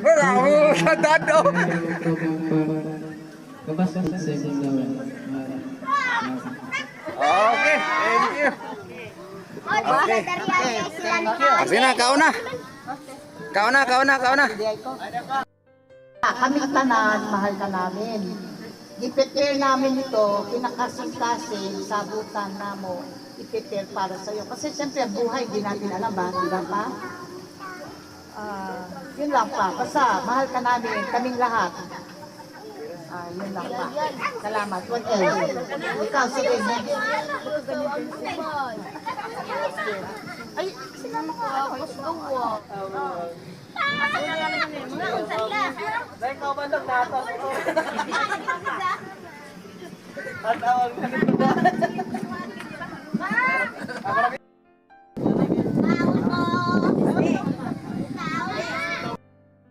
Wala mo sa dado. Okay, thank you. Okay. Kasi na, kao na. Kao na, kao na, kao na. Kami tanan, mahal ka namin. I-prepare namin ito, kinakasing-kasing, sabutan na mo, i-prepare para sa'yo. Kasi siyempre, buhay, di natin alam ba? Diba pa? Yun lang pa. Basta, mahal ka namin, kaming lahat. Yun lang pa. Salamat. What else? Ikaw, sige. Ay, sila makakapos. Mga unsay la. Dahil ka ba nagtatas ko? At awag na nito.